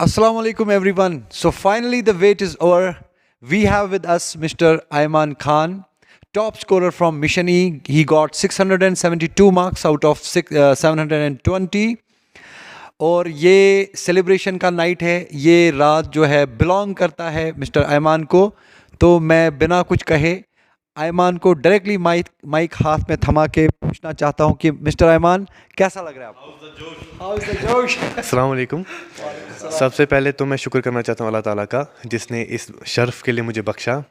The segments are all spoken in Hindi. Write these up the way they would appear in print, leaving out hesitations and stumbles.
Assalamu alaikum everyone. So finally the wait is over. We have with us Mr. Ayman Khan, top scorer from Mission E. He got 672 marks out of 720. और ये सेलिब्रेशन का नाइट है, ये रात जो है बिलोंग करता है मिस्टर आयमान को। तो मैं बिना कुछ कहे आयमान को डायरेक्टली माइक हाथ में थमा के पूछना चाहता हूँ कि मिस्टर आयमान कैसा लग रहा है आपको? हाउ इज द जोश? अस्सलाम वालेकुम। सबसे पहले तो मैं शुक्र करना चाहता हूँ अल्लाह ताला का जिसने इस शर्फ़ के लिए मुझे बख्शा,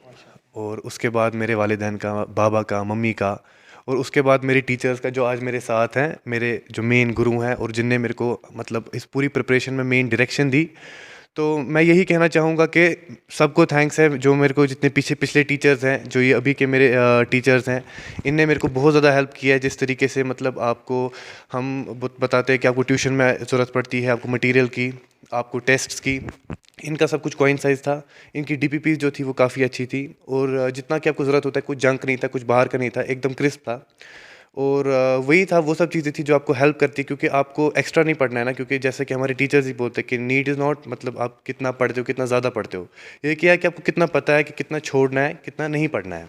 और उसके बाद मेरे वालिदैन का, बाबा का, मम्मी का, और उसके बाद मेरे टीचर्स का जो आज मेरे साथ हैं, मेरे जो मेन गुरु हैं और जिनने मेरे को मतलब इस पूरी प्रिपरेशन में मेन डायरेक्शन दी। तो मैं यही कहना चाहूँगा कि सबको थैंक्स है, जो मेरे को जितने पिछले टीचर्स हैं, जो ये अभी के मेरे टीचर्स हैं, इनने मेरे को बहुत ज़्यादा हेल्प किया है। जिस तरीके से मतलब आपको हम बताते हैं कि आपको ट्यूशन में ज़रूरत पड़ती है, आपको मटेरियल की, आपको टेस्ट्स की, इनका सब कुछ कोइंसाइड था। इनकी डीपीपी जो थी वो काफ़ी अच्छी थी, और जितना कि आपको ज़रूरत होता है, कुछ जंक नहीं था, कुछ बाहर का नहीं था, एकदम क्रिस्प था। और वही था, वो सब चीज़ें थी जो आपको हेल्प करती है, क्योंकि आपको एक्स्ट्रा नहीं पढ़ना है ना। क्योंकि जैसे कि हमारे टीचर्स ही बोलते हैं कि नीड इज़ नॉट मतलब आप कितना पढ़ते हो, कितना ज़्यादा पढ़ते हो, ये क्या है कि आपको कितना पता है कि कितना छोड़ना है, कितना नहीं पढ़ना है।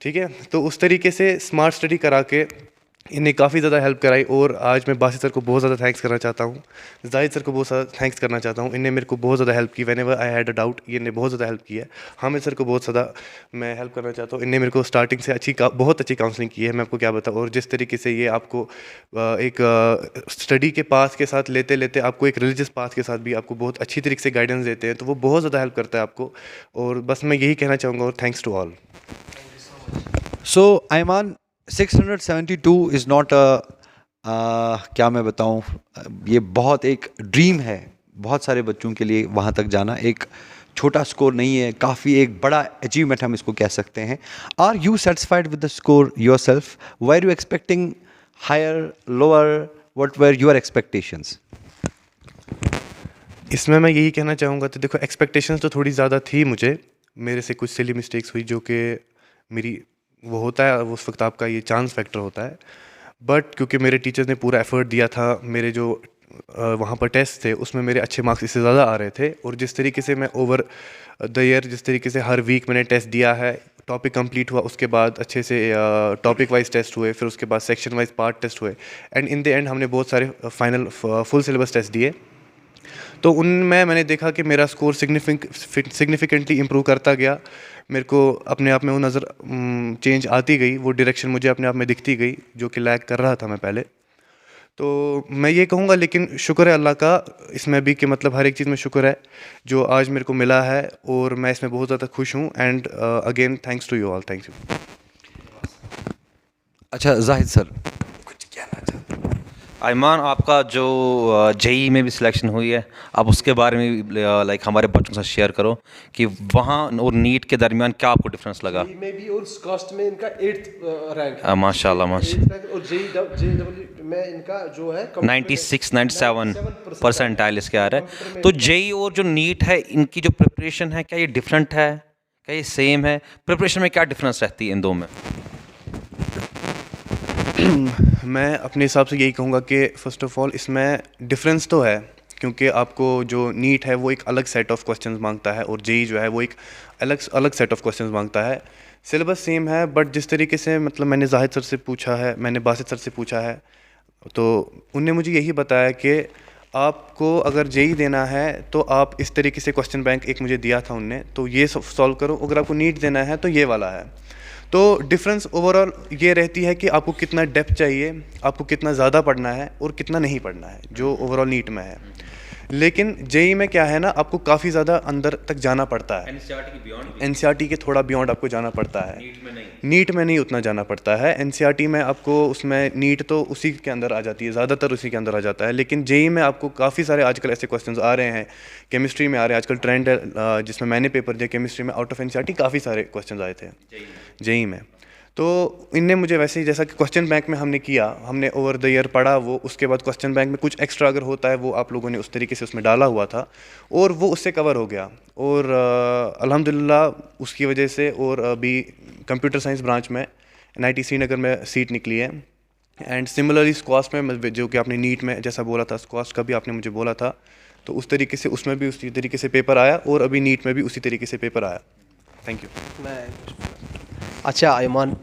ठीक है, तो उस तरीके से स्मार्ट स्टडी करा के इन्हें काफ़ी ज़्यादा हेल्प कराई। और आज मैं बासित सर को बहुत ज़्यादा थैंक्स करना चाहता हूँ, जाहिद सर को बहुत ज़्यादा थैंक्स करना चाहता हूँ। इन्हें मेरे को बहुत ज़्यादा हेल्प की, whenever I had a doubt, ये इन्हें बहुत ज़्यादा हेल्प की है। हामिद सर को बहुत ज़्यादा मैं हेल्प करना चाहता हूँ। इन्हें मेरे को स्टार्टिंग से बहुत अच्छी काउंसलिंग की है, मैं आपको क्या बताऊँ। और जिस तरीके से ये आपको एक स्टडी के पाथ के साथ लेते लेते आपको एक रिलीजियस पाथ के साथ भी आपको बहुत अच्छी तरीके से गाइडेंस देते हैं, तो वो बहुत ज़्यादा हेल्प करता है आपको। और बस मैं यही कहना चाहूँगा, और thanks to all. So Aiman, 672 is not क्या मैं बताऊं, ये बहुत एक ड्रीम है बहुत सारे बच्चों के लिए। वहाँ तक जाना एक छोटा स्कोर नहीं है, काफ़ी एक बड़ा अचीवमेंट हम इसको कह सकते हैं। Are you satisfied with the score yourself? Were you expecting higher, lower? What were your expectations? इसमें मैं यही कहना चाहूँगा, तो देखो एक्सपेक्टेशंस तो थोड़ी ज़्यादा थी मुझे, मेरे से कुछ सिली मिस्टेक्स हुई, जो कि मेरी वो होता है उस वक्त, आपका ये चांस फैक्टर होता है। बट क्योंकि मेरे टीचर्स ने पूरा एफर्ट दिया था, मेरे जो वहाँ पर टेस्ट थे उसमें मेरे अच्छे मार्क्स इससे ज़्यादा आ रहे थे। और जिस तरीके से मैं ओवर द ईयर, जिस तरीके से हर वीक मैंने टेस्ट दिया है, टॉपिक कंप्लीट हुआ, उसके बाद अच्छे से टॉपिक वाइज टेस्ट हुए, फिर उसके बाद सेक्शन वाइज पार्ट टेस्ट हुए, एंड इन द एंड हमने बहुत सारे फाइनल फुल सिलेबस टेस्ट दिए। तो उनमें मैंने देखा कि मेरा स्कोर सिग्निफिकेंटली इम्प्रूव करता गया। मेरे को अपने आप में वो नज़र चेंज आती गई, वो डायरेक्शन मुझे अपने आप में दिखती गई, जो कि लैग कर रहा था मैं पहले। तो मैं ये कहूँगा, लेकिन शुक्र है अल्लाह का इसमें भी, कि मतलब हर एक चीज़ में शुक्र है जो आज मेरे को मिला है, और मैं इसमें बहुत ज़्यादा खुश हूँ। And again thanks to you all, thank you. अच्छा जाहिद सर, आयमान, आपका जो जेई में भी सिलेक्शन हुई है, आप उसके बारे में भी लाइक हमारे बच्चों से शेयर करो कि वहाँ और नीट के दरमियान क्या आपको डिफरेंस लगा? में भी और कास्ट में इनका 8th रैंक है। माशाल्लाह माशाल्लाह। और जेईई में इनका जो है 96-97% इसके आ रहा है। तो जेई और जो नीट है, इनकी जो प्रिपरेशन है, क्या ये डिफरेंट है, क्या ये सेम है? प्रिपरेशन में क्या डिफरेंस रहती है इन दो में? मैं अपने हिसाब से यही कहूँगा कि फ़र्स्ट ऑफ़ ऑल इसमें डिफरेंस तो है, क्योंकि आपको जो नीट है वो एक अलग सेट ऑफ क्वेश्चंस मांगता है, और जेई जो है वो एक अलग सेट ऑफ क्वेश्चंस मांगता है। सिलेबस सेम है, बट जिस तरीके से मतलब मैंने जाहिद सर से पूछा है, मैंने बासित सर से पूछा है, तो उनने मुझे यही बताया कि आपको अगर जेई देना है तो आप इस तरीके से क्वेश्चन बैंक एक मुझे दिया था उनने, तो ये सॉल्व करो। अगर आपको नीट देना है तो ये वाला है। तो डिफरेंस ओवरऑल ये रहती है कि आपको कितना डेप्थ चाहिए, आपको कितना ज़्यादा पढ़ना है और कितना नहीं पढ़ना है, जो ओवरऑल नीट में है। लेकिन जेई में क्या है ना, आपको काफ़ी ज़्यादा अंदर तक जाना पड़ता है, एनसीईआरटी के थोड़ा बियॉन्ड आपको जाना पड़ता है। नीट में नहीं उतना जाना पड़ता है। एनसीईआरटी में आपको, उसमें नीट तो उसी के अंदर आ जाती है, ज़्यादातर उसी के अंदर आ जाता है। लेकिन जेई में आपको काफ़ी सारे आजकल ऐसे क्वेश्चंस आ रहे हैं, केमिस्ट्री में आ रहे हैं आजकल, ट्रेंड है जिसमें मैंने पेपर दिया केमिस्ट्री में, आउट ऑफ एनसीईआरटी काफ़ी सारे क्वेश्चन आए थे जेई में। तो इनने मुझे वैसे ही, जैसा कि क्वेश्चन बैंक में हमने किया, हमने ओवर द ईयर पढ़ा वो, उसके बाद क्वेश्चन बैंक में कुछ एक्स्ट्रा अगर होता है वो आप लोगों ने उस तरीके से उसमें डाला हुआ था, और वो उससे कवर हो गया। और अल्हम्दुलिल्लाह उसकी वजह से, और अभी कंप्यूटर साइंस ब्रांच में NIT श्रीनगर में सीट निकली है। एंड सिमिलरली स्क्वाश में, जो कि आपने नीट में जैसा बोला था, स्क्वाश का भी आपने मुझे बोला था, तो उस तरीके से उसमें भी उसी तरीके से पेपर आया और अभी नीट में भी उसी तरीके से पेपर आया। Thank you. अच्छा आयमान,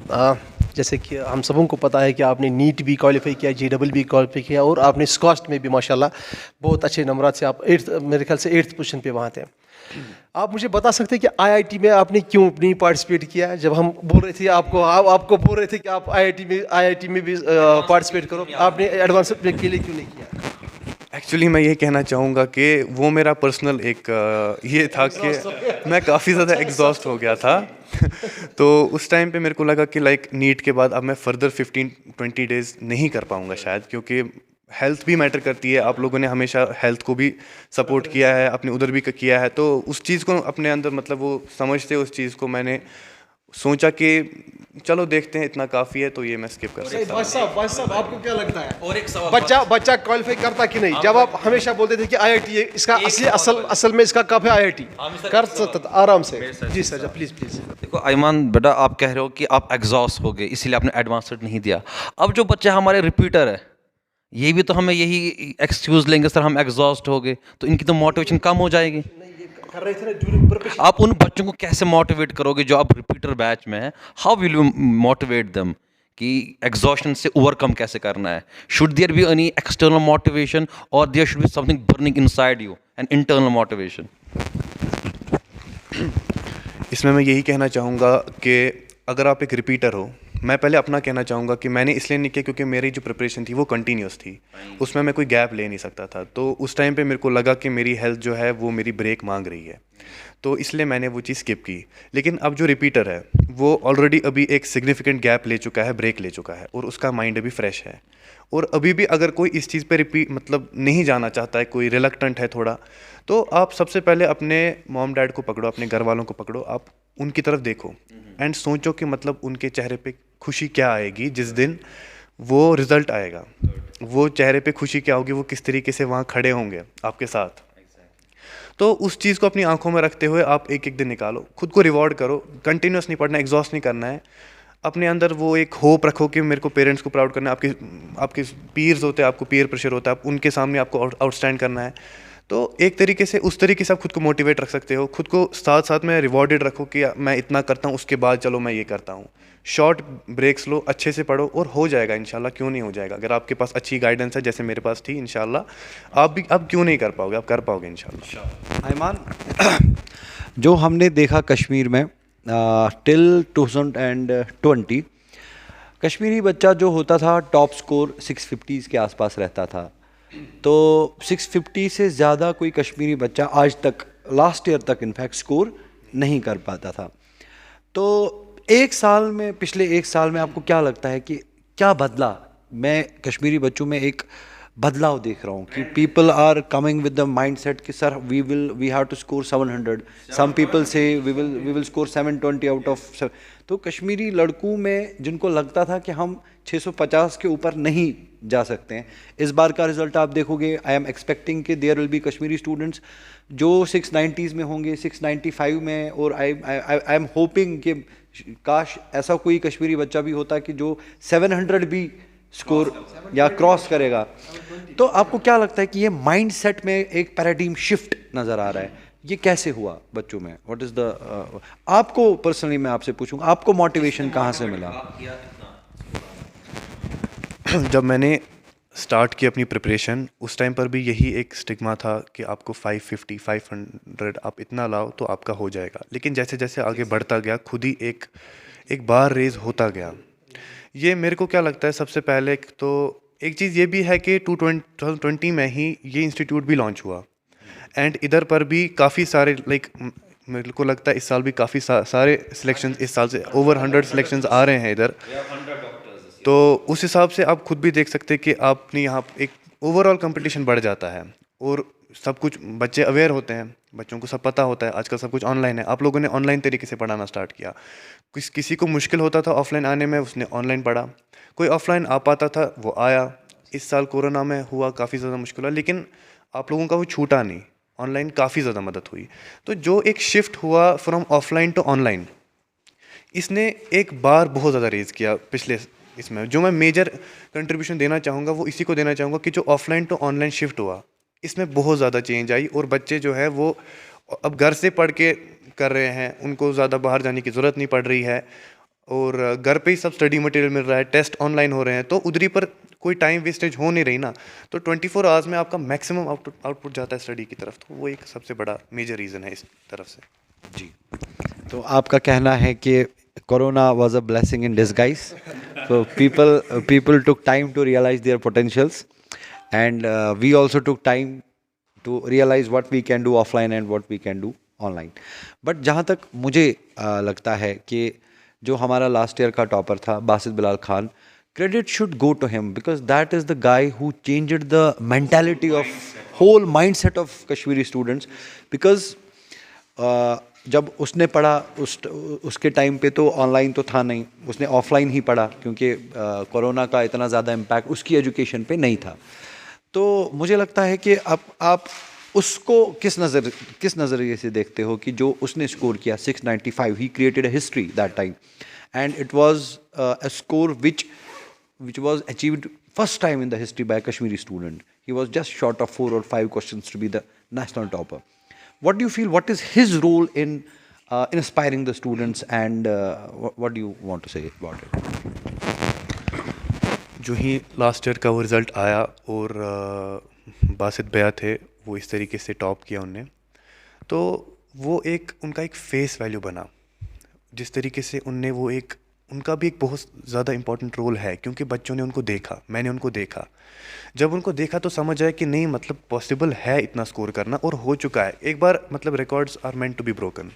जैसे कि हम सबों को पता है कि आपने नीट भी क्वालिफाई किया, JEE भी क्वालिफाई किया और आपने स्कॉस्ट में भी माशाल्लाह बहुत अच्छे नंबरात से आप 8th, मेरे ख्याल से 8th पोजीशन पे वहाँ थे। आप मुझे बता सकते हैं कि IIT में आपने क्यों नहीं पार्टिसिपेट किया? जब हम बोल रहे थे आपको बोल रहे थे कि आप IIT में भी पार्टिसिपेट करो, आपने एडवांस के लिए क्यों नहीं किया? एक्चुअली मैं ये कहना चाहूँगा कि वो मेरा पर्सनल एक ये था कि मैं काफ़ी ज़्यादा एग्जॉस्ट हो गया था तो उस टाइम पे मेरे को लगा कि लाइक नीट के बाद अब मैं फर्दर 15-20 डेज़ नहीं कर पाऊँगा शायद, क्योंकि हेल्थ भी मैटर करती है। आप लोगों ने हमेशा हेल्थ को भी सपोर्ट किया है, अपने उधर भी किया है, तो उस चीज़ को अपने अंदर मतलब वो समझते उस चीज़ को मैंने सोचा कि चलो देखते हैं, इतना काफ़ी है तो ये मैं स्किप कर सकता हूँ। भाई साहब आपको क्या लगता है और एक सवाल, बच्चा क्वालिफाई करता कि नहीं? जब आप हमेशा बोलते थे कि IIT इसका असली असल में इसका कब है IIT कर सकता था आराम से। जी सर, प्लीज। देखो आयमान बेटा, आप कह रहे हो कि आप एग्जॉस्ट हो गए इसीलिए आपने एडवांस्ड नहीं दिया। अब जो बच्चे हमारे रिपीटर है, ये भी तो हमें यही एक्सक्यूज लेंगे सर हम एग्जॉस्ट हो गए, तो इनकी तो मोटिवेशन कम हो जाएगी। कर रहे थे ना ड्यूरिंग प्रिपरेशन। आप उन बच्चों को कैसे मोटिवेट करोगे जो आप रिपीटर बैच में है? How will you motivate them कि एग्जॉशन से ओवरकम कैसे करना है? Should there be any external motivation और there should be something burning inside you, an internal motivation? इसमें मैं यही कहना चाहूँगा कि अगर आप एक रिपीटर हो, मैं पहले अपना कहना चाहूँगा कि मैंने इसलिए नहीं किया क्योंकि मेरी जो प्रिपरेशन थी वो कंटिन्यूस थी, उसमें मैं कोई गैप ले नहीं सकता था। तो उस टाइम पे मेरे को लगा कि मेरी हेल्थ जो है वो मेरी ब्रेक मांग रही है, तो इसलिए मैंने वो चीज़ स्किप की। लेकिन अब जो रिपीटर है वो ऑलरेडी अभी एक सिग्निफिकेंट गैप ले चुका है, ब्रेक ले चुका है, और उसका माइंड अभी फ्रेश है। और अभी भी अगर कोई इस चीज़ पे रिपीट मतलब नहीं जाना चाहता है, कोई रिलक्टेंट है थोड़ा, तो आप सबसे पहले अपने मॉम डैड को पकड़ो, अपने घर वालों को पकड़ो, आप उनकी तरफ देखो एंड सोचो कि मतलब उनके चेहरे पे खुशी क्या आएगी जिस दिन वो रिज़ल्ट आएगा, वो चेहरे पे खुशी क्या होगी, वो किस तरीके से वहाँ खड़े होंगे आपके साथ। तो उस चीज़ को अपनी आंखों में रखते हुए आप एक एक दिन निकालो, खुद को रिवॉर्ड करो, कंटिन्यूस नहीं पढ़ना, एग्जॉस्ट नहीं करना है। अपने अंदर वो एक होप रखो कि मेरे को पेरेंट्स को प्राउड करना है, आपके पीयर्स होते हैं, आपको पीयर प्रेशर होता है, आप उनके सामने आपको आउटस्टैंड करना है। तो एक तरीके से उस तरीके से आप खुद को मोटिवेट रख सकते हो, खुद को साथ साथ में रिवॉर्डेड रखो कि मैं इतना करता हूँ उसके बाद चलो मैं ये करता हूँ। शॉर्ट ब्रेक्स लो, अच्छे से पढ़ो और हो जाएगा इंशाल्लाह, क्यों नहीं हो जाएगा। अगर आपके पास अच्छी गाइडेंस है जैसे मेरे पास थी, इंशाल्लाह आप भी, अब क्यों नहीं कर पाओगे, आप कर पाओगे इंशाल्लाह। आयमान, जो हमने देखा कश्मीर में टिल 2020 कश्मीरी बच्चा जो होता था टॉप स्कोर 650s के आसपास रहता था। तो 650 से ज़्यादा कोई कश्मीरी बच्चा आज तक, लास्ट ईयर तक इनफैक्ट स्कोर नहीं कर पाता था। तो एक साल में, पिछले एक साल में आपको क्या लगता है कि क्या बदला? मैं कश्मीरी बच्चों में एक बदलाव देख रहा हूँ कि people are coming with the mindset कि sir we have to score 700, some people say we will score 720 out of. तो कश्मीरी लड़कों में जिनको लगता था कि हम 650 के ऊपर नहीं जा सकते हैं, इस बार का रिजल्ट आप देखोगे, आई एम एक्सपेक्टिंग कि there will be Kashmiri students जो 690s में होंगे, 695 में, और आई एम होपिंग कि काश ऐसा कोई कश्मीरी बच्चा भी होता कि जो 700 भी स्कोर या क्रॉस करेगा। तो आपको क्या लगता है कि ये माइंडसेट में एक पैराडाइम शिफ्ट नज़र आ रहा है, ये कैसे हुआ बच्चों में? व्हाट इज़ द, आपको पर्सनली मैं आपसे पूछूंगा, आपको मोटिवेशन कहाँ से मिला? जब मैंने स्टार्ट की अपनी प्रिपरेशन, उस टाइम पर भी यही एक स्टिग्मा था कि आपको 550 500 आप इतना लाओ तो आपका हो जाएगा। लेकिन जैसे जैसे आगे बढ़ता गया, खुद ही एक बार रेज होता गया। ये मेरे को क्या लगता है, सबसे पहले तो एक चीज़ ये भी है कि 2020 में ही ये इंस्टीट्यूट भी लॉन्च हुआ, एंड इधर पर भी काफ़ी सारे मेरे को लगता है इस साल भी काफ़ी सारे सिलेक्शंस, इस साल से ओवर 100 सिलेक्शंस आ रहे हैं इधर। तो उस हिसाब से आप खुद भी देख सकते हैं कि आपने यहाँ एक ओवरऑल कंपटीशन बढ़ जाता है, और सब कुछ बच्चे अवेयर होते हैं, बच्चों को सब पता होता है, आजकल सब कुछ ऑनलाइन है। आप लोगों ने ऑनलाइन तरीके से पढ़ाना स्टार्ट किया। किसी को मुश्किल होता था ऑफलाइन आने में, उसने ऑनलाइन पढ़ा। कोई ऑफलाइन आ पाता था वो आया। इस साल कोरोना में हुआ काफ़ी ज़्यादा मुश्किल हुआ, लेकिन आप लोगों का वो छूटा नहीं, ऑनलाइन काफ़ी ज़्यादा मदद हुई। तो जो एक शिफ्ट हुआ फ्रॉम ऑफलाइन टू ऑनलाइन, इसने एक बार बहुत ज़्यादा रेज़ किया पिछले इसमें। जो मैं मेजर कंट्रीब्यूशन देना चाहूँगा वो इसी को देना चाहूँगा कि जो ऑफलाइन टू ऑनलाइन शिफ्ट हुआ, इसमें बहुत ज़्यादा चेंज आई और बच्चे जो है वो अब घर से पढ़ के कर रहे हैं, उनको ज़्यादा बाहर जाने की ज़रूरत नहीं पड़ रही है और घर पे ही सब स्टडी मटेरियल मिल रहा है, टेस्ट ऑनलाइन हो रहे हैं, तो उधरी पर कोई टाइम वेस्टेज हो नहीं रही ना। तो 24 आवर्स में आपका मैक्सिमम आउटपुट जाता है स्टडी की तरफ, तो वो एक सबसे बड़ा मेजर रीज़न है इस तरफ से। जी, तो आपका कहना है कि corona was a blessing in disguise, so people took time to realize their potentials, and we also took time to realize what we can do offline and what we can do online. But जहाँ तक मुझे लगता है कि जो हमारा लास्ट ईयर का टॉपर था Basit Bilal Khan, credit should go to him because that is the guy who changed the mentality of whole mindset of Kashmiri students. Because जब उसने पढ़ा उसके टाइम पे तो ऑनलाइन तो था नहीं, उसने ऑफलाइन ही पढ़ा क्योंकि कोरोना का इतना ज़्यादा इम्पैक्ट उसकी एजुकेशन पे नहीं था। तो मुझे लगता है कि आप उसको किस नज़रिए से देखते हो कि जो उसने स्कोर किया 695, he created a history that time and it was a score which was achieved first time in the history by a Kashmiri student. He was just short of 4 or 5 questions to be the national topper. What do you feel? What is his role in inspiring the students, and what do you want to say about it? जो ही लास्ट ईयर का वो रिज़ल्ट आया और बासित भैया थे, वो इस तरीके से टॉप किया उनने, तो वो एक उनका एक फेस वैल्यू बना। जिस तरीके से उनने वो एक उनका भी एक बहुत ज़्यादा इंपॉर्टेंट रोल है क्योंकि बच्चों ने उनको देखा, मैंने उनको देखा। जब उनको देखा तो समझ आया कि नहीं मतलब पॉसिबल है इतना स्कोर करना और हो चुका है एक बार, मतलब records are meant to be broken.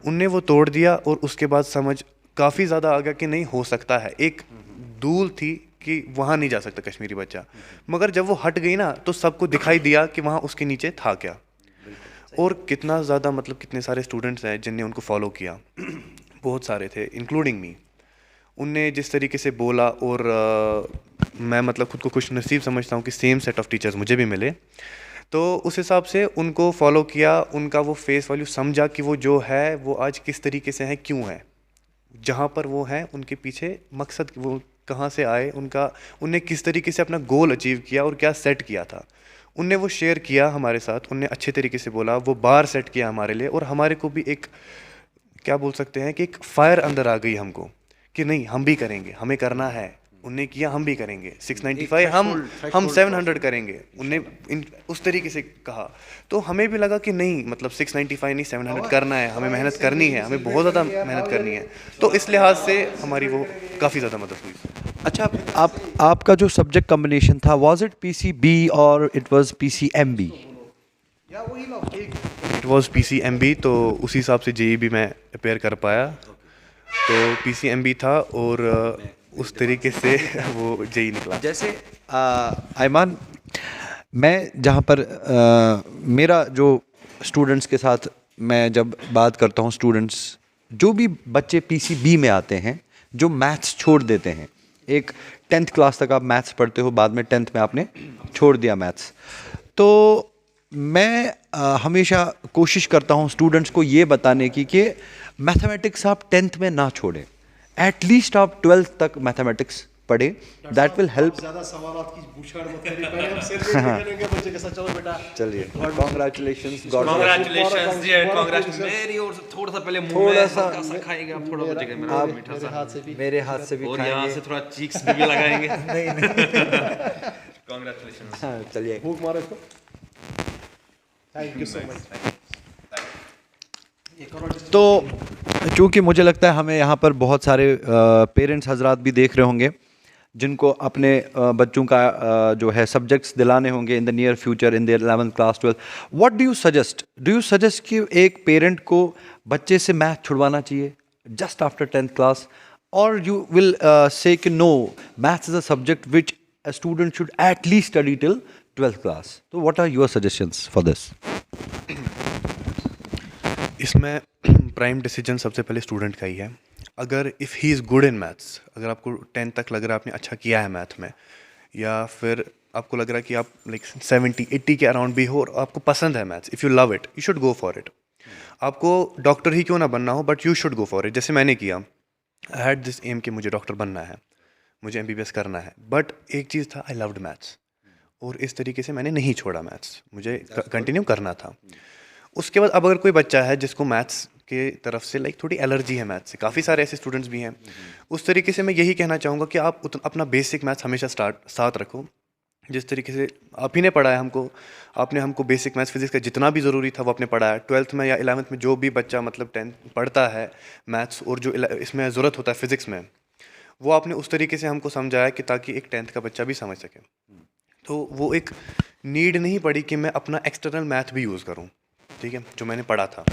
उनने वो तोड़ दिया और उसके बाद समझ काफ़ी ज़्यादा आ गया कि नहीं हो सकता है। एक धूल थी कि वहाँ नहीं जा सकता कश्मीरी बच्चा, मगर जब वो हट गई ना तो सबको दिखाई दिया कि वहाँ उसके नीचे था क्या। और कितना ज़्यादा मतलब कितने सारे स्टूडेंट्स हैं जिनने उनको फॉलो किया, बहुत सारे थे इंक्लूडिंग मी। उनने जिस तरीके से बोला और मैं मतलब खुद को खुश नसीब समझता हूँ कि सेम सेट ऑफ टीचर्स मुझे भी मिले, तो उस हिसाब से उनको फॉलो किया, उनका वो फेस वैल्यू समझा कि वो जो है वो आज किस तरीके से है, क्यों है, जहाँ पर वो है उनके पीछे मकसद वो कहाँ से आए, उनने किस तरीके से अपना गोल अचीव किया और क्या सेट किया था, उनने वो शेयर किया हमारे साथ। उनने अच्छे तरीके से बोला, वो बार सेट किया हमारे लिए और हमारे को भी एक क्या बोल सकते हैं कि एक फायर अंदर आ गई हमको कि नहीं हम भी करेंगे, हमें करना है। उनने किया, हम भी करेंगे। 695 हम 700 करेंगे, उनने उस तरीके से कहा, तो हमें भी लगा कि नहीं मतलब 695 नहीं 700 करना है, हमें मेहनत करनी है, हमें बहुत ज़्यादा मेहनत करनी है। तो इस लिहाज से हमारी वो काफ़ी ज़्यादा मदद हुई। अच्छा, आपका जो सब्जेक्ट कॉम्बिनेशन था, वाज इट PCB और it was PCMB? It was PCMB, तो उसी हिसाब से JEE भी मैं अपेयर कर पाया, तो PCMB था और उस तरीके से वो JEE निकला। जैसे आयमान, मैं जहाँ पर मेरा जो स्टूडेंट्स के साथ मैं जब बात करता हूँ, स्टूडेंट्स जो भी बच्चे PCB में आते हैं, जो मैथ्स छोड़ देते हैं, एक 10th क्लास तक आप मैथ्स पढ़ते हो, बाद में 10th में आपने छोड़ दिया मैथ्स, तो मैं हमेशा कोशिश करता हूँ स्टूडेंट्स को ये बताने की कि मैथमेटिक्स आप 10th में ना छोड़ें, एटलीस्ट आप 12th तक मैथमेटिक्स पढ़ें, दैट विल हेल्प। ज़्यादा सवालात की बूछाड़ मत करिए, पहले हम सिर पे करेंगे बच्चे के साथ। चलो बेटा, चलिए, कॉन्ग्रेचुलेशंस, कांग्रेचुलेशंस जी, कांग्रेचुलेशन। मेरी ओर से थोड़ा सा पहले मुंह में हल्का सा खाएंगे आप, थोड़ा बचेगा मेरा मीठा सा, मेरे हाथ से भी और खाएंगे। यहाँ से थोड़ा चीक्स भी लगाएंगे। नहीं कांग्रेचुलेशंस। हाँ, चलिए। भूख मारो इसको। Thank you so much. तो चूँकि मुझे लगता है हमें यहाँ पर बहुत सारे पेरेंट्स हजरात भी देख रहे होंगे जिनको अपने बच्चों का जो है सब्जेक्ट्स दिलाने होंगे in the near future, in the 11th class 12th, what do you suggest कि एक पेरेंट को बच्चे से मैथ छुड़वाना चाहिए जस्ट आफ्टर 10th क्लास, और यू विल से कि no, maths is a subject which a student should at least study till 12th class? So what are your suggestions for this? इसमें प्राइम डिसीजन सबसे पहले स्टूडेंट का ही है। अगर if he is good in maths, अगर आपको 10th तक लग रहा है आपने अच्छा किया है मैथ में, या फिर आपको लग रहा है कि आप लाइक 70-80 के अराउंड भी हो और आपको पसंद है maths, if you love it, you should go for it. आपको डॉक्टर ही क्यों ना बनना हो, but you should go for it. जैसे मैंने किया, आई हैड दिस एम कि मुझे डॉक्टर बनना है, मुझे MBBS करना है, बट एक चीज़ था, आई लव्ड मैथ्स। और इस तरीके से मैंने नहीं छोड़ा मैथ्स, मुझे कंटिन्यू करना था। उसके बाद अब अगर कोई बच्चा है जिसको मैथ्स के तरफ से लाइक थोड़ी एलर्जी है मैथ्स से, काफ़ी सारे ऐसे स्टूडेंट्स भी हैं, उस तरीके से मैं यही कहना चाहूँगा कि आप अपना बेसिक मैथ्स हमेशा साथ रखो। जिस तरीके से आप ही ने पढ़ाया हमको, आपने हमको बेसिक मैथ्स फिजिक्स का जितना भी ज़रूरी था वो आपने पढ़ाया। 12th में या 11th में जो भी बच्चा मतलब 10th पढ़ता है मैथ्स और जो इसमें ज़रूरत होता है फिज़िक्स में, वो आपने उस तरीके से हमको समझाया कि ताकि एक 10th का बच्चा भी समझ सके। तो वो एक नीड नहीं पड़ी कि मैं अपना एक्सटर्नल मैथ भी यूज़ करूँ, ठीक है, जो मैंने पढ़ा था।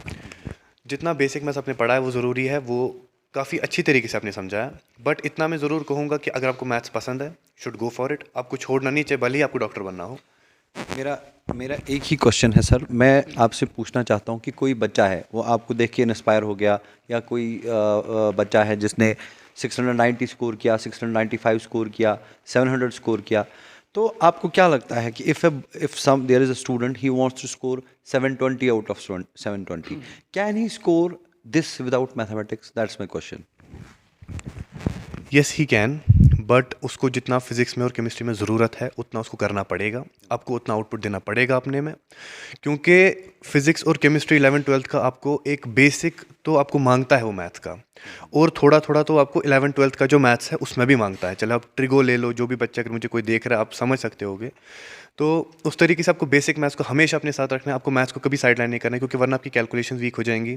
जितना बेसिक मैथ्स आपने पढ़ा है वो ज़रूरी है, वो काफ़ी अच्छी तरीके से आपने समझाया। बट इतना मैं ज़रूर कहूँगा कि अगर आपको मैथ्स पसंद है, शुड गो फॉर इट, आपको छोड़ना नहीं चाहिए, भले ही आपको डॉक्टर बनना हो। मेरा एक ही क्वेश्चन है सर, मैं आपसे पूछना चाहता हूँ कि कोई बच्चा है वो आपको देख के इंस्पायर हो गया, या कोई बच्चा है जिसने 690 स्कोर किया, 695 स्कोर किया, 700 स्कोर किया, तो आपको क्या लगता है कि if some there is a student he wants to score 720 out of 720, can he score this without mathematics? That's my question. Yes he can, but उसको जितना फिज़िक्स में और केमिस्ट्री में ज़रूरत है उतना उसको करना पड़ेगा, आपको उतना आउटपुट देना पड़ेगा अपने में, क्योंकि फ़िज़िक्स और केमिस्ट्री 11th-12th का आपको एक बेसिक तो आपको मांगता है वो मैथ्स का, और थोड़ा थोड़ा तो आपको 11th-12th का जो मैथ्स है उसमें भी मांगता है। चलो आप ट्रिगो ले लो, जो भी बच्चा, अगर मुझे कोई देख रहा है आप समझ सकते होगे। तो उस तरीके से आपको बेसिक मैथ्स को हमेशा अपने साथ रखना है, आपको मैथ्स को कभी साइड लाइन नहीं करना है, क्योंकि वरना आपकी कैलकुलेशन वीक हो जाएंगी।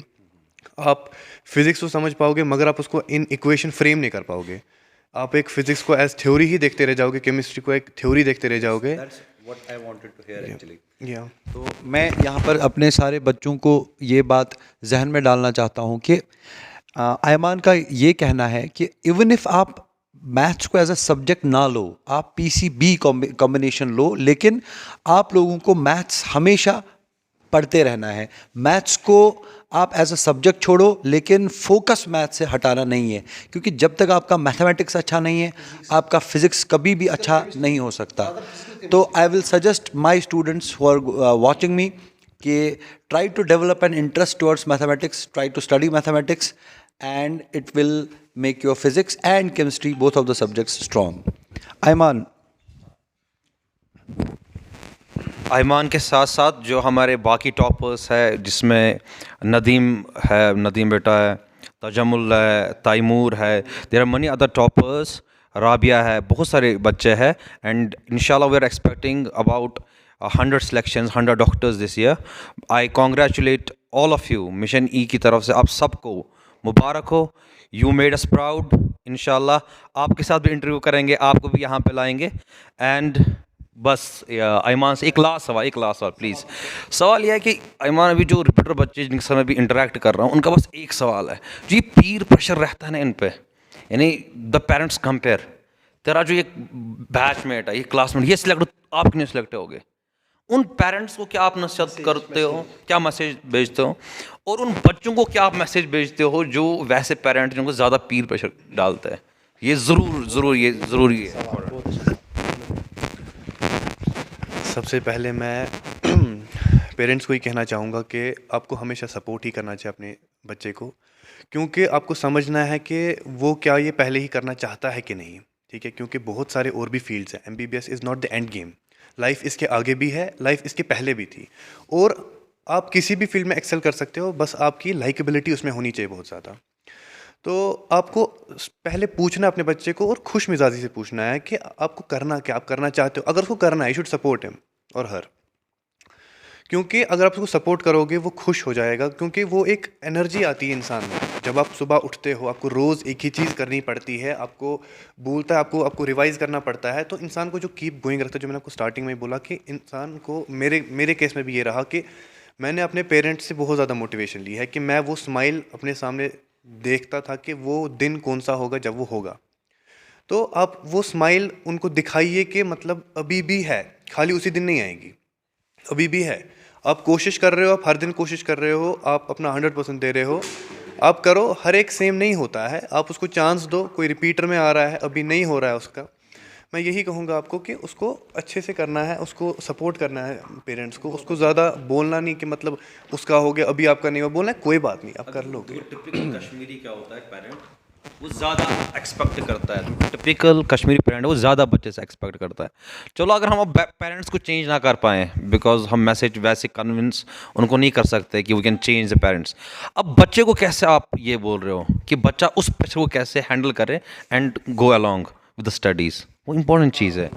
आप फिज़िक्स तो समझ पाओगे मगर आप उसको इन इक्वेशन फ्रेम नहीं कर पाओगे। आप एक फिज़िक्स को एज थ्योरी ही देखते रह जाओगे, केमिस्ट्री को एक थ्योरी देखते रह जाओगे। What I wanted to hear actually. या तो मैं यहाँ पर अपने सारे बच्चों को ये बात जहन में डालना चाहता हूँ कि आयमान का ये कहना है कि इवन इफ आप मैथ्स को एज अ सब्जेक्ट ना लो, आप पीसीबी कॉम्बिनेशन लो, लेकिन आप लोगों को मैथ्स हमेशा पढ़ते रहना है। मैथ्स को आप एज अ सब्जेक्ट छोड़ो, लेकिन फोकस मैथ्स से हटाना नहीं है, क्योंकि जब तक आपका मैथमेटिक्स अच्छा नहीं है, आपका फिजिक्स कभी भी अच्छा नहीं हो सकता। तो I will suggest my students who are watching me कि try to develop an interest towards mathematics, try to study mathematics, and it will make your physics and chemistry, both of the subjects, strong. Ayman. Ayman के साथ साथ जो हमारे बाकी टॉपर्स है, जिसमें नदीम है, नदीम बेटा है, तजमुल है, तैमूर है, there are many other toppers, Rabia है, बहुत सारे बच्चे हैं, एंड इंशाल्लाह we are expecting about 100 selections, 100 doctors this year. I congratulate all of you, mission E की तरफ से आप सबको मुबारक हो। You made us proud. इंशाल्लाह आपके साथ भी इंटरव्यू करेंगे, आपको भी यहाँ पे लाएंगे। एंड बस आयमान से एक लास्ट सवाल प्लीज़। सवाल यह है कि आयमान, अभी जो रिपीटर बच्चे जिनके साथ मैं भी इंटरेक्ट कर रहा हूँ, उनका बस एक सवाल है, जो ये पीर प्रेशर रहता है ना इन पे, यानी द पेरेंट्स कंपेयर, तेरा जो एक बैचमेट है, ये क्लासमेट, ये सिलेक्ट, आप क्यों सिलेक्ट होगे? उन पेरेंट्स को क्या आप नसीहत करते हो, क्या मैसेज भेजते हो, और उन बच्चों को क्या आप मैसेज भेजते हो जो वैसे पेरेंट्स जिनको ज़्यादा पीर प्रेशर डालते हैं? ये ज़रूरी है। सबसे पहले मैं पेरेंट्स को ही कहना चाहूँगा कि आपको हमेशा सपोर्ट ही करना चाहिए अपने बच्चे को, क्योंकि आपको समझना है कि वो क्या ये पहले ही करना चाहता है कि नहीं, ठीक है, क्योंकि बहुत सारे और भी फील्ड्स हैं। MBBS is not the end game, life इसके आगे भी है, लाइफ इसके पहले भी थी, और आप किसी भी फील्ड में एक्सेल कर सकते हो, बस आपकी लाइकेबिलिटी उसमें होनी चाहिए बहुत ज़्यादा। तो आपको पहले पूछना अपने बच्चे को, और खुश मिजाजी से पूछना है कि आपको करना क्या, आप करना चाहते हो। अगर उसको करना है, यू शुड सपोर्ट हिम और हर, क्योंकि अगर आप उसको सपोर्ट करोगे वो खुश हो जाएगा, क्योंकि वो एक एनर्जी आती है इंसान में। जब आप सुबह उठते हो, आपको रोज़ एक ही चीज़ करनी पड़ती है, आपको बोलता है, आपको रिवाइज़ करना पड़ता है, तो इंसान को जो कीप गोइंग रखता है, जो मैंने आपको स्टार्टिंग में बोला कि इंसान को, मेरे केस में भी ये रहा कि मैंने अपने पेरेंट्स से बहुत ज़्यादा मोटिवेशन ली है कि मैं वो स्माइल अपने सामने देखता था कि वो दिन कौन सा होगा जब वो होगा। तो आप वो स्माइल उनको दिखाइए कि मतलब अभी भी है, खाली उसी दिन नहीं आएगी, अभी भी है। आप कोशिश कर रहे हो, आप हर दिन कोशिश कर रहे हो, आप अपना 100% दे रहे हो, आप करो। हर एक सेम नहीं होता है, आप उसको चांस दो। कोई रिपीटर में आ रहा है, अभी नहीं हो रहा है उसका, मैं यही कहूँगा आपको कि उसको अच्छे से करना है, उसको सपोर्ट करना है पेरेंट्स को। उसको ज़्यादा बोलना नहीं कि मतलब उसका हो गया अभी आपका नहीं हुआ, बोलना है कोई बात नहीं, आप कर लोगे। टिपिकल कश्मीरी क्या होता है पेरेंट, वो ज़्यादा एक्सपेक्ट करता है, टिपिकल कश्मीरी पेरेंट वो ज़्यादा बच्चे से एक्सपेक्ट करता है। चलो अगर हम अब पेरेंट्स को चेंज ना कर पाएँ, बिकॉज हम मैसेज वैसे कन्विंस उनको नहीं कर सकते कि we can change the parents. अब बच्चे को कैसे आप ये बोल रहे हो कि बच्चा उस प्रेशर को कैसे हैंडल करे and go along with the studies, वो इंपॉर्टेंट चीज़ है।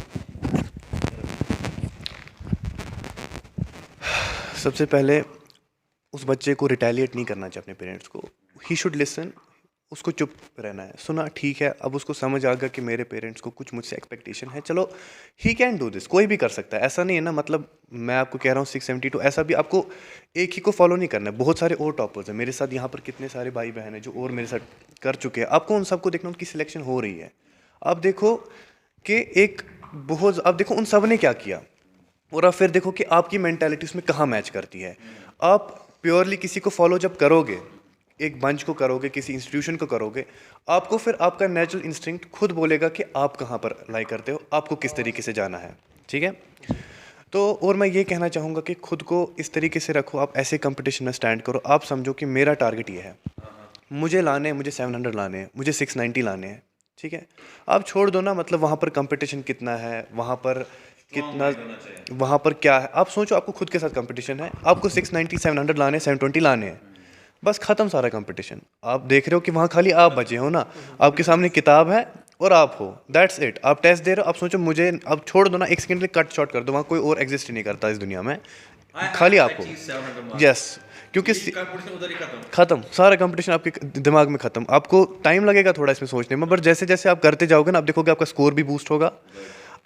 सबसे पहले उस बच्चे को रिटेलिएट नहीं करना चाहिए अपने पेरेंट्स को। ही शुड लिसन, उसको चुप रहना है, सुना ठीक है, अब उसको समझ आ गया कि मेरे पेरेंट्स को कुछ मुझसे एक्सपेक्टेशन है, चलो ही कैन डू दिस, कोई भी कर सकता है। ऐसा नहीं है ना, मतलब मैं आपको कह रहा हूँ 672, ऐसा भी आपको एक ही को फॉलो नहीं करना है। बहुत सारे और टॉपर्स हैं मेरे साथ यहाँ पर, कितने सारे भाई बहन हैं जो और मेरे साथ कर चुके हैं। आपको उन सबको देखना, उनकी सिलेक्शन हो रही है। आप देखो कि आप देखो उन सब ने क्या किया, और आप फिर देखो कि आपकी मेंटालिटी उसमें कहाँ मैच करती है। आप प्योरली किसी को फॉलो जब करोगे, एक बंच को करोगे, किसी इंस्टीट्यूशन को करोगे, आपको फिर आपका नेचुरल इंस्टिंक्ट खुद बोलेगा कि आप कहाँ पर लाई करते हो, आपको किस तरीके से जाना है, ठीक है। तो और मैं ये कहना चाहूँगा कि खुद को इस तरीके से रखो, आप ऐसे कंपटीशन में स्टैंड करो, आप समझो कि मेरा टारगेट ये है, मुझे 700 लाने हैं, मुझे 690 लाने हैं, ठीक है। आप छोड़ दो ना, मतलब वहाँ पर कंपटीशन कितना है, वहाँ पर कितना, वहाँ पर क्या है, आप सोचो। आपको खुद के साथ कंपटीशन है, आपको 690 700 लाने, 720 लाने हैं, बस ख़त्म सारा कंपटीशन। आप देख रहे हो कि वहाँ खाली आप बचे हो ना, आपके सामने किताब है और आप हो, दैट्स इट। आप टेस्ट दे रहे हो, आप सोचो मुझे, अब छोड़ दो ना, एक सेकंड के लिए कट शॉर्ट कर दो, वहाँ कोई और एग्जिस्ट ही नहीं करता इस दुनिया में, खाली आप हो। यस, क्योंकि खत्म सारा कंपटीशन, आपके दिमाग में खत्म। आपको टाइम लगेगा थोड़ा इसमें सोचने में, बट जैसे जैसे आप करते जाओगे ना, आप देखोगे आपका स्कोर भी बूस्ट होगा,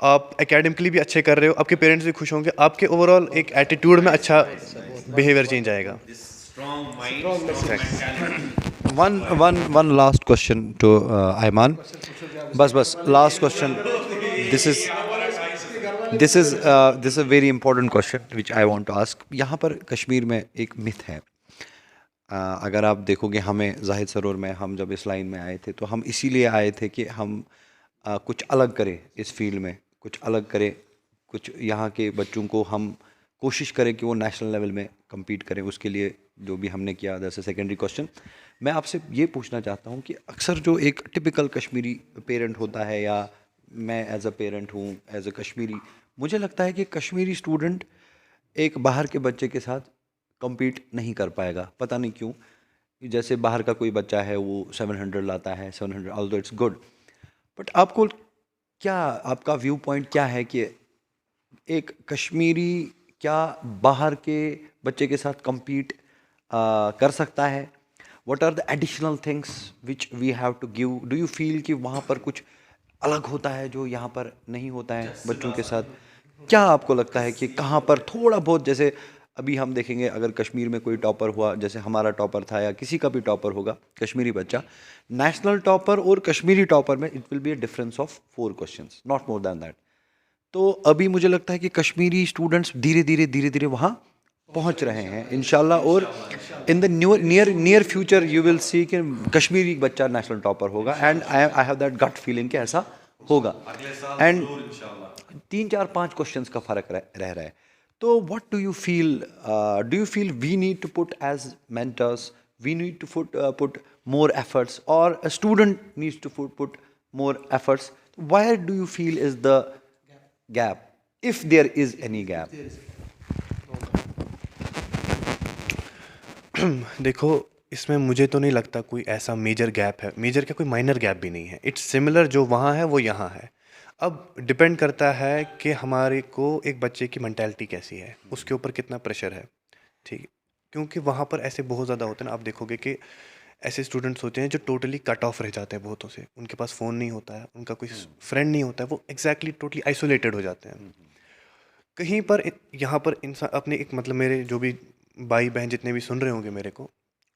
आप एकेडमिकली भी अच्छे कर रहे हो, आपके पेरेंट्स भी खुश होंगे, आपके ओवरऑल एक एटीट्यूड में अच्छा बिहेवियर चेंज आएगा। One last question to Ayman. Bas last question. This is a very important question which I want to ask. यहाँ पर कश्मीर में एक मिथ है। अगर आप देखोगे, हमें जाहिद सरोवर में, हम जब इस लाइन में आए थे तो हम इसीलिए आए थे कि हम कुछ अलग करें इस फील्ड में, कुछ अलग करें, कुछ यहाँ के बच्चों को हम कोशिश करें कि वो नेशनल लेवल में compete करें। उसके लिए जो भी हमने किया, दैट्स अ सेकेंडरी क्वेश्चन। मैं आपसे ये पूछना चाहता हूँ कि अक्सर जो एक टिपिकल कश्मीरी पेरेंट होता है, या मैं एज अ पेरेंट हूँ, एज अ कश्मीरी, मुझे लगता है कि कश्मीरी स्टूडेंट एक बाहर के बच्चे के साथ compete नहीं कर पाएगा, पता नहीं क्यों। जैसे बाहर का कोई बच्चा है, वो 700 लाता है, 700, ऑल्दो इट्स गुड, बट आपको क्या, आपका व्यू पॉइंट क्या है कि एक कश्मीरी क्या बाहर के बच्चे के साथ compete कर सकता है? What are the additional things which we have to give? Do you feel कि वहाँ पर कुछ अलग होता है जो यहाँ पर नहीं होता है बच्चों के साथ? क्या आपको लगता है कि कहाँ पर थोड़ा बहुत, जैसे अभी हम देखेंगे अगर कश्मीर में कोई टॉपर हुआ, जैसे हमारा टॉपर था या किसी का भी टॉपर होगा कश्मीरी बच्चा, नेशनल टॉपर और कश्मीरी टॉपर में it will be a difference of 4 questions, not more than that. तो अभी मुझे लगता है कि कश्मीरी स्टूडेंट्स धीरे धीरे वहाँ पहुँच रहे हैं इंशाल्लाह, और in the near future you will see कि कश्मीरी बच्चा नेशनल टॉपर होगा, and I have that gut feeling कि ऐसा होगा। एंड 3 4 5 क्वेश्चंस का फ़र्क रह रहा है। तो what do you feel we need to put as mentors, we need to put more efforts, or a student needs to put more efforts? Where do you feel is the gap, if there is any gap? देखो, इसमें मुझे तो नहीं लगता कोई ऐसा मेजर गैप है, मेजर क्या कोई माइनर गैप भी नहीं है। इट्स सिमिलर, जो वहाँ है वो यहाँ है। अब डिपेंड करता है कि हमारे को एक बच्चे की मेंटालिटी कैसी है, उसके ऊपर कितना प्रेशर है, ठीक है। क्योंकि वहाँ पर ऐसे बहुत ज़्यादा होते हैं ना, आप देखोगे कि ऐसे स्टूडेंट्स होते हैं जो टोटली कट ऑफ रह जाते हैं बहुतों से, उनके पास फ़ोन नहीं होता है, उनका कोई फ्रेंड नहीं होता है, वो एग्जैक्टली टोटली आइसोलेटेड हो जाते हैं। कहीं पर यहाँ पर इंसान अपने एक, मतलब मेरे जो भी भाई बहन जितने भी सुन रहे होंगे मेरे को,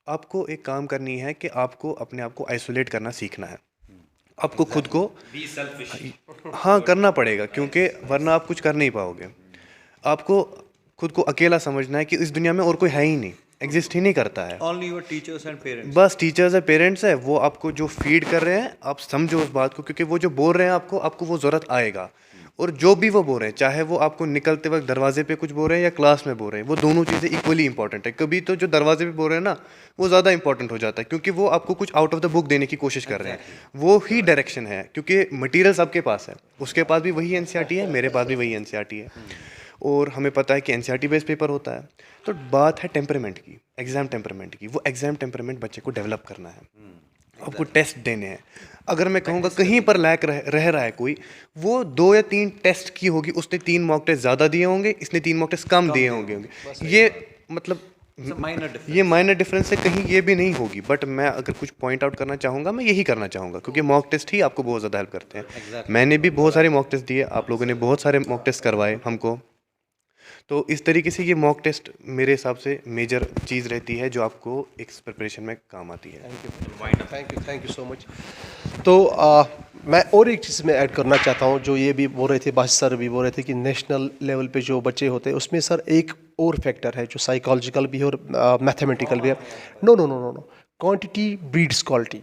आपको एक काम करनी है कि आपको अपने आप को आइसोलेट करना सीखना है। आपको खुद को हाँ करना पड़ेगा, क्योंकि वरना आप कुछ कर नहीं पाओगे। आपको खुद को अकेला समझना है कि इस दुनिया में और कोई है ही नहीं, एग्जिस्ट ही नहीं करता है। Only your teachers and parents. बस टीचर्स है, पेरेंट्स है, वो आपको जो फीड कर रहे हैं, आप समझो उस बात को, क्योंकि वो जो बोल रहे हैं आपको वो ज़रूरत आएगा। और जो भी वो बोल रहे हैं, चाहे वो आपको निकलते वक्त दरवाजे पे कुछ बोल रहे हैं या क्लास में बोल रहे हैं, वो दोनों चीज़ें इक्वली इंपॉर्टेंट है। कभी तो जो दरवाजे पे बोल रहे हैं ना, वो ज़्यादा इंपॉर्टेंट हो जाता है, क्योंकि वो आपको कुछ आउट ऑफ द बुक देने की कोशिश कर रहे हैं। वो ही डायरेक्शन है, क्योंकि मटीरियल सबके पास है। उसके पास भी वही एनसीईआरटी है, मेरे पास भी वही एनसीईआरटी है, और हमें पता है कि एनसीईआरटी बेस्ड पेपर होता है। तो बात है टेम्परामेंट की, एग्ज़ाम टेम्परामेंट की। वो एग्ज़ाम टेम्परामेंट बच्चे को डेवलप करना है, आपको टेस्ट देने हैं। अगर मैं कहूँगा कहीं पर लैक रह रहा है कोई, वो 2 या 3 टेस्ट की होगी, उसने 3 मॉक टेस्ट ज़्यादा दिए होंगे, इसने 3 मॉक टेस्ट कम दिए होंगे। ये मतलब ये माइनर डिफरेंस है, कहीं ये भी नहीं होगी। बट मैं अगर कुछ पॉइंट आउट करना चाहूँगा, मैं यही करना चाहूँगा, क्योंकि मॉक टेस्ट ही आपको बहुत ज़्यादा हेल्प करते हैं। मैंने भी बहुत सारे मॉक टेस्ट दिए, आप लोगों ने बहुत सारे मॉक टेस्ट करवाए हमको। तो इस तरीके से ये मॉक टेस्ट मेरे हिसाब से मेजर चीज़ रहती है जो आपको एक प्रिपरेशन में काम आती है। Thank you so much. तो मैं और एक चीज़ में ऐड करना चाहता हूँ, जो ये भी बोल रहे थे, बासित सर भी बोल रहे थे कि नेशनल लेवल पे जो बच्चे होते हैं, उसमें सर एक और फैक्टर है जो साइकोलॉजिकल भी है और मैथमेटिकल भी है। No no no no no, quantity breeds quality.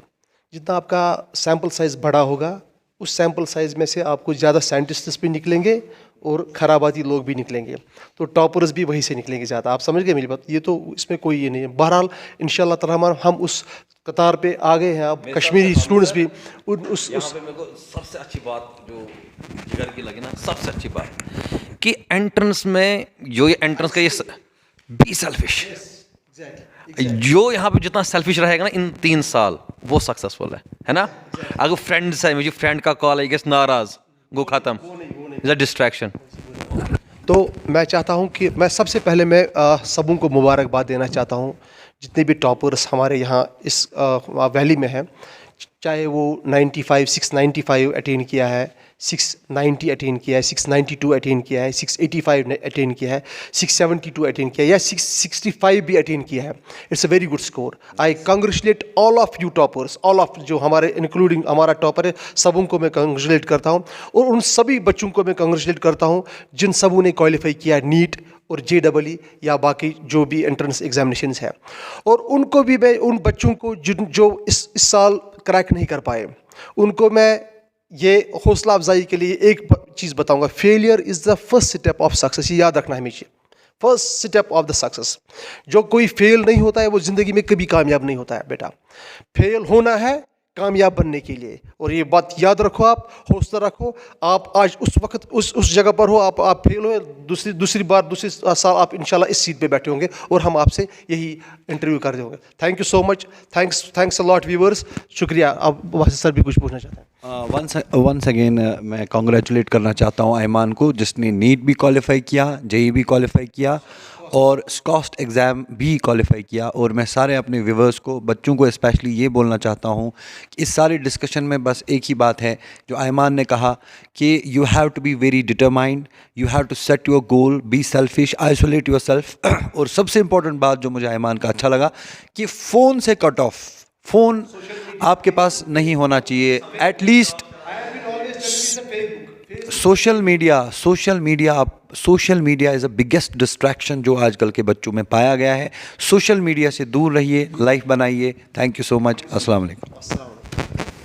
जितना आपका सैम्पल साइज़ बड़ा होगा, उस सैम्पल साइज़ में से आपको ज़्यादा साइंटिस्ट्स भी निकलेंगे और खराबाती लोग भी निकलेंगे। तो टॉपर्स भी वहीं से निकलेंगे ज़्यादा। आप समझ गए मेरी बात? ये तो इसमें कोई ये नहीं है। बहरहाल इंशाल्लाह ताला हम उस कतार पे आ गए हैं। अब कश्मीरी स्टूडेंट्स भी उस मेरे को सबसे अच्छी बात जो जिगर की लगी ना, सबसे अच्छी बात कि एंट्रेंस में जो ये एंट्रेंस का ये बी सेल्फिश, जो यहाँ पे जितना सेल्फिश रहेगा ना इन 3 साल, वो सक्सेसफुल है ना। अगर फ्रेंड्स है, मुझे फ्रेंड का कॉल है, गेस नाराज, गो खत्म, इज अ डिस्ट्रैक्शन। तो मैं चाहता हूँ कि मैं सबसे पहले मैं सबों को मुबारकबाद देना चाहता हूँ, जितने भी टॉपर्स हमारे यहाँ इस वैली में हैं, चाहे वो 695 अटेन किया है, 690 अटेन किया है, 692 अटेन किया है, 685 अटेन किया है, 672 अटेन किया है, या 665 भी अटेन किया है। It's a very good score. I congratulate all of you toppers, all of जो हमारे इंक्लूडिंग हमारा टॉपर है, सबों को मैं कंग्रेचुलेट करता हूँ। और उन सभी बच्चों को मैं कंग्रेचुलेट करता हूँ जिन सबों ने क्वालिफाई किया नीट और JEE या बाकी जो भी एंट्रेंस एग्जामिनेशंस है। और उनको भी मैं, उन बच्चों को जो इस साल क्रैक नहीं कर पाए, उनको मैं ये हौसला अफजाई के लिए एक चीज़ बताऊंगा, failure is the first step of success. ये याद रखना हमेशा, first step of the success. जो कोई फेल नहीं होता है वो ज़िंदगी में कभी कामयाब नहीं होता है बेटा। फेल होना है कामयाब बनने के लिए, और ये बात याद रखो, आप हौसला रखो। आप आज उस वक्त उस जगह पर हो, आप फेल हो, दूसरी साल आप इंशाल्लाह इस सीट पे बैठे होंगे और हम आपसे यही इंटरव्यू कर देंगे। Thank you so much, thanks a lot viewers. शुक्रिया। अब बासित सर भी कुछ पूछना चाहते हैं। वंस अगेन मैं कॉन्ग्रेचुलेट करना चाहता हूँ आयमान को, जिसने नीट भी क्वालिफाई किया, JEE भी क्वालिफाई किया और स्कॉस्ट एग्ज़ाम भी क्वालिफाई किया। और मैं सारे अपने व्यूवर्स को, बच्चों को स्पेशली ये बोलना चाहता हूँ कि इस सारी डिस्कशन में बस एक ही बात है जो आयमान ने कहा कि you have to be very determined, you have to set your goal, be selfish, isolate yourself. और सबसे इम्पोर्टेंट बात जो मुझे आयमान का अच्छा लगा कि फ़ोन से कट ऑफ, फ़ोन आपके पास नहीं होना चाहिए। At least social media is a biggest distraction जो आजकल के बच्चों में पाया गया है। सोशल मीडिया से दूर रहिए, लाइफ बनाइए। Thank you so much. अस्सलाम वालेकुम।